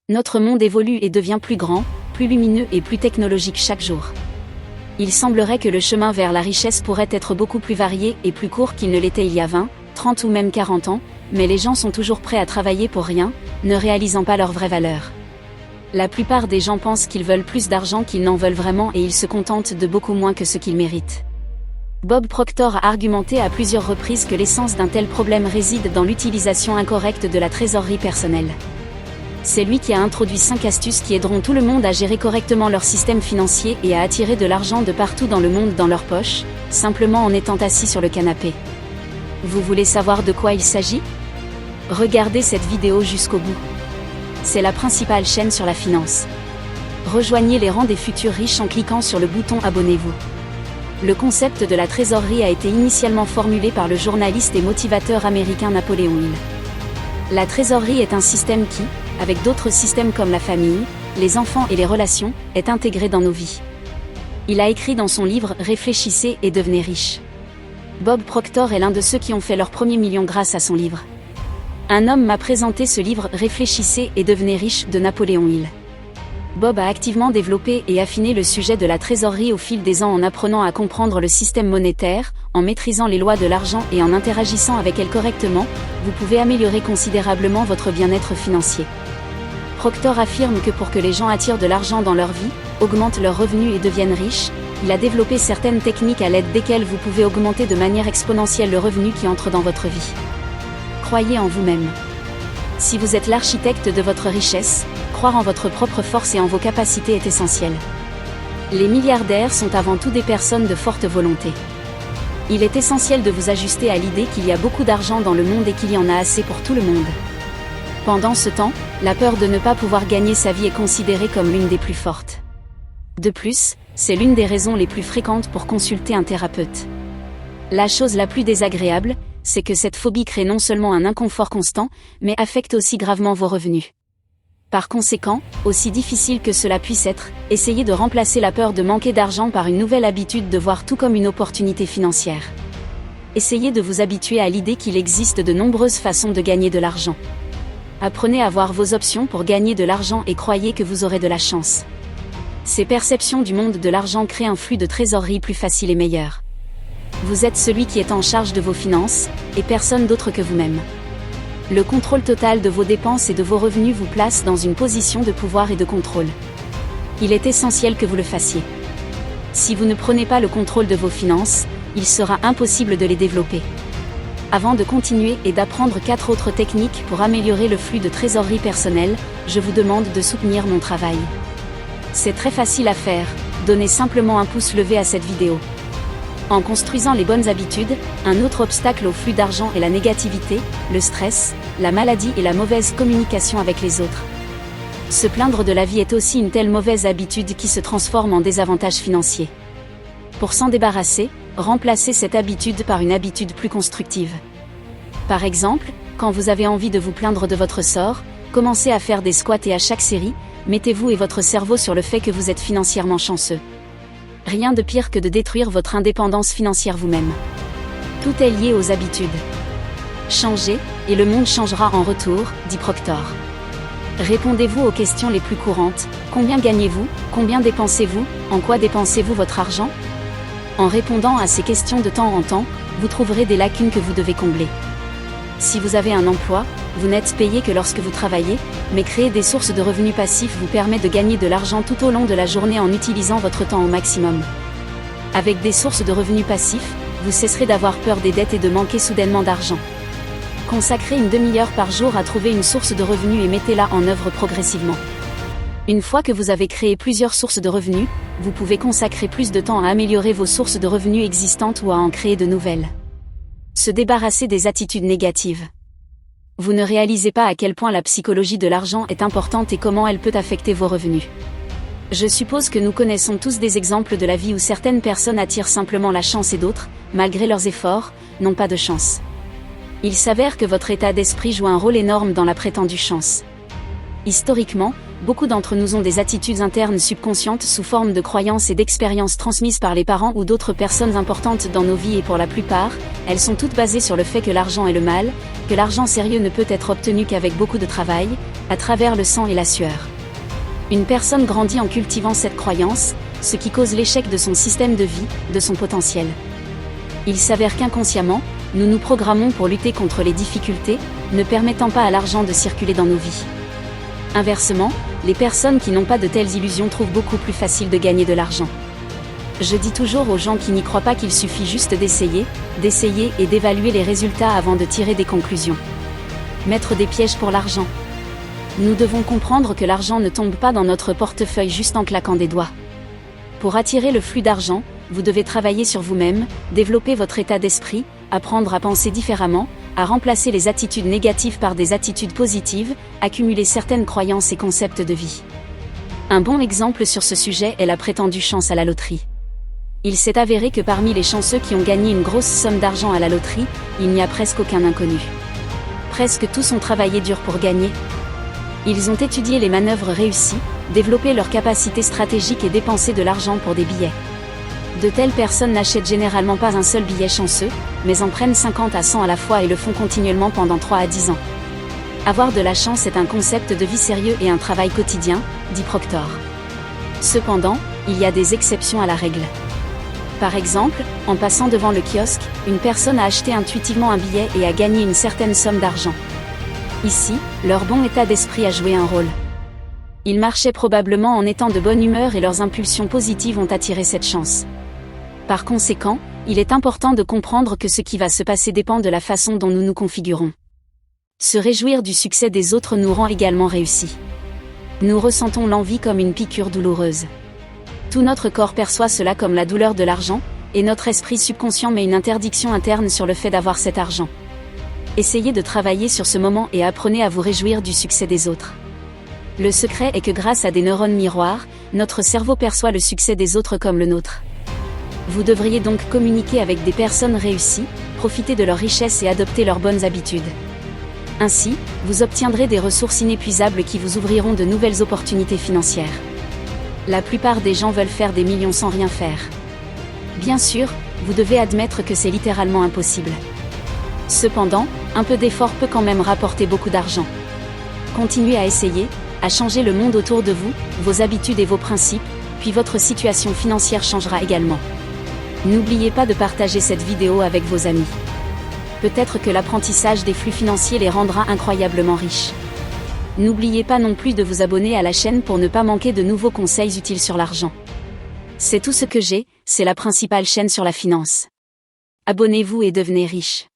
Notre monde évolue et devient plus grand, plus lumineux et plus technologique chaque jour. Il semblerait que le chemin vers la richesse pourrait être beaucoup plus varié et plus court qu'il ne l'était il y a 20, 30 ou même 40 ans, mais les gens sont toujours prêts à travailler pour rien, ne réalisant pas leur vraie valeur. La plupart des gens pensent qu'ils veulent plus d'argent qu'ils n'en veulent vraiment et ils se contentent de beaucoup moins que ce qu'ils méritent. Bob Proctor a argumenté à plusieurs reprises que l'essence d'un tel problème réside dans l'utilisation incorrecte de la trésorerie personnelle. C'est lui qui a introduit 5 astuces qui aideront tout le monde à gérer correctement leur système financier et à attirer de l'argent de partout dans le monde dans leur poche, simplement en étant assis sur le canapé. Vous voulez savoir de quoi il s'agit ? Regardez cette vidéo jusqu'au bout. C'est la principale chaîne sur la finance. Rejoignez les rangs des futurs riches en cliquant sur le bouton Abonnez-vous. Le concept de la trésorerie a été initialement formulé par le journaliste et motivateur américain Napoléon Hill. La trésorerie est un système qui, avec d'autres systèmes comme la famille, les enfants et les relations, est intégré dans nos vies. Il a écrit dans son livre « Réfléchissez et devenez riche ». Bob Proctor est l'un de ceux qui ont fait leur premier million grâce à son livre. Un homme m'a présenté ce livre « Réfléchissez et devenez riche » de Napoléon Hill. Bob a activement développé et affiné le sujet de la trésorerie au fil des ans en apprenant à comprendre le système monétaire, en maîtrisant les lois de l'argent et en interagissant avec elles correctement, vous pouvez améliorer considérablement votre bien-être financier. Proctor affirme que pour que les gens attirent de l'argent dans leur vie, augmentent leurs revenus et deviennent riches, il a développé certaines techniques à l'aide desquelles vous pouvez augmenter de manière exponentielle le revenu qui entre dans votre vie. Croyez en vous-même. Si vous êtes l'architecte de votre richesse, croire en votre propre force et en vos capacités est essentiel. Les milliardaires sont avant tout des personnes de forte volonté. Il est essentiel de vous ajuster à l'idée qu'il y a beaucoup d'argent dans le monde et qu'il y en a assez pour tout le monde. Pendant ce temps, la peur de ne pas pouvoir gagner sa vie est considérée comme l'une des plus fortes. De plus, c'est l'une des raisons les plus fréquentes pour consulter un thérapeute. La chose la plus désagréable, c'est que cette phobie crée non seulement un inconfort constant, mais affecte aussi gravement vos revenus. Par conséquent, aussi difficile que cela puisse être, essayez de remplacer la peur de manquer d'argent par une nouvelle habitude de voir tout comme une opportunité financière. Essayez de vous habituer à l'idée qu'il existe de nombreuses façons de gagner de l'argent. Apprenez à voir vos options pour gagner de l'argent et croyez que vous aurez de la chance. Ces perceptions du monde de l'argent créent un flux de trésorerie plus facile et meilleur. Vous êtes celui qui est en charge de vos finances, et personne d'autre que vous-même. Le contrôle total de vos dépenses et de vos revenus vous place dans une position de pouvoir et de contrôle. Il est essentiel que vous le fassiez. Si vous ne prenez pas le contrôle de vos finances, il sera impossible de les développer. Avant de continuer et d'apprendre 4 autres techniques pour améliorer le flux de trésorerie personnelle, je vous demande de soutenir mon travail. C'est très facile à faire, donnez simplement un pouce levé à cette vidéo. En construisant les bonnes habitudes, un autre obstacle au flux d'argent est la négativité, le stress, la maladie et la mauvaise communication avec les autres. Se plaindre de la vie est aussi une telle mauvaise habitude qui se transforme en désavantage financier. Pour s'en débarrasser, remplacez cette habitude par une habitude plus constructive. Par exemple, quand vous avez envie de vous plaindre de votre sort, commencez à faire des squats et à chaque série, mettez-vous et votre cerveau sur le fait que vous êtes financièrement chanceux. Rien de pire que de détruire votre indépendance financière vous-même. Tout est lié aux habitudes. Changez, et le monde changera en retour, dit Proctor. Répondez-vous aux questions les plus courantes. Combien gagnez-vous ? Combien dépensez-vous ? En quoi dépensez-vous votre argent ? En répondant à ces questions de temps en temps, vous trouverez des lacunes que vous devez combler. Si vous avez un emploi, vous n'êtes payé que lorsque vous travaillez, mais créer des sources de revenus passifs vous permet de gagner de l'argent tout au long de la journée en utilisant votre temps au maximum. Avec des sources de revenus passifs, vous cesserez d'avoir peur des dettes et de manquer soudainement d'argent. Consacrez une demi-heure par jour à trouver une source de revenus et mettez-la en œuvre progressivement. Une fois que vous avez créé plusieurs sources de revenus, vous pouvez consacrer plus de temps à améliorer vos sources de revenus existantes ou à en créer de nouvelles. Se débarrasser des attitudes négatives. Vous ne réalisez pas à quel point la psychologie de l'argent est importante et comment elle peut affecter vos revenus. Je suppose que nous connaissons tous des exemples de la vie où certaines personnes attirent simplement la chance et d'autres, malgré leurs efforts, n'ont pas de chance. Il s'avère que votre état d'esprit joue un rôle énorme dans la prétendue chance. Historiquement, beaucoup d'entre nous ont des attitudes internes subconscientes sous forme de croyances et d'expériences transmises par les parents ou d'autres personnes importantes dans nos vies, et pour la plupart, elles sont toutes basées sur le fait que l'argent est le mal, que l'argent sérieux ne peut être obtenu qu'avec beaucoup de travail, à travers le sang et la sueur. Une personne grandit en cultivant cette croyance, ce qui cause l'échec de son système de vie, de son potentiel. Il s'avère qu'inconsciemment, nous nous programmons pour lutter contre les difficultés, ne permettant pas à l'argent de circuler dans nos vies. Inversement, les personnes qui n'ont pas de telles illusions trouvent beaucoup plus facile de gagner de l'argent. Je dis toujours aux gens qui n'y croient pas qu'il suffit juste d'essayer et d'évaluer les résultats avant de tirer des conclusions. Mettre des pièges pour l'argent. Nous devons comprendre que l'argent ne tombe pas dans notre portefeuille juste en claquant des doigts. Pour attirer le flux d'argent, vous devez travailler sur vous-même, développer votre état d'esprit, apprendre à penser différemment, à remplacer les attitudes négatives par des attitudes positives, accumuler certaines croyances et concepts de vie. Un bon exemple sur ce sujet est la prétendue chance à la loterie. Il s'est avéré que parmi les chanceux qui ont gagné une grosse somme d'argent à la loterie, il n'y a presque aucun inconnu. Presque tous ont travaillé dur pour gagner. Ils ont étudié les manœuvres réussies, développé leurs capacités stratégiques et dépensé de l'argent pour des billets. De telles personnes n'achètent généralement pas un seul billet chanceux, mais en prennent 50 à 100 à la fois et le font continuellement pendant 3 à 10 ans. Avoir de la chance est un concept de vie sérieux et un travail quotidien, dit Proctor. Cependant, il y a des exceptions à la règle. Par exemple, en passant devant le kiosque, une personne a acheté intuitivement un billet et a gagné une certaine somme d'argent. Ici, leur bon état d'esprit a joué un rôle. Ils marchaient probablement en étant de bonne humeur et leurs impulsions positives ont attiré cette chance. Par conséquent, il est important de comprendre que ce qui va se passer dépend de la façon dont nous nous configurons. Se réjouir du succès des autres nous rend également réussis. Nous ressentons l'envie comme une piqûre douloureuse. Tout notre corps perçoit cela comme la douleur de l'argent, et notre esprit subconscient met une interdiction interne sur le fait d'avoir cet argent. Essayez de travailler sur ce moment et apprenez à vous réjouir du succès des autres. Le secret est que grâce à des neurones miroirs, notre cerveau perçoit le succès des autres comme le nôtre. Vous devriez donc communiquer avec des personnes réussies, profiter de leur richesse et adopter leurs bonnes habitudes. Ainsi, vous obtiendrez des ressources inépuisables qui vous ouvriront de nouvelles opportunités financières. La plupart des gens veulent faire des millions sans rien faire. Bien sûr, vous devez admettre que c'est littéralement impossible. Cependant, un peu d'effort peut quand même rapporter beaucoup d'argent. Continuez à essayer, à changer le monde autour de vous, vos habitudes et vos principes, puis votre situation financière changera également. N'oubliez pas de partager cette vidéo avec vos amis. Peut-être que l'apprentissage des flux financiers les rendra incroyablement riches. N'oubliez pas non plus de vous abonner à la chaîne pour ne pas manquer de nouveaux conseils utiles sur l'argent. C'est tout ce que j'ai, c'est la principale chaîne sur la finance. Abonnez-vous et devenez riche.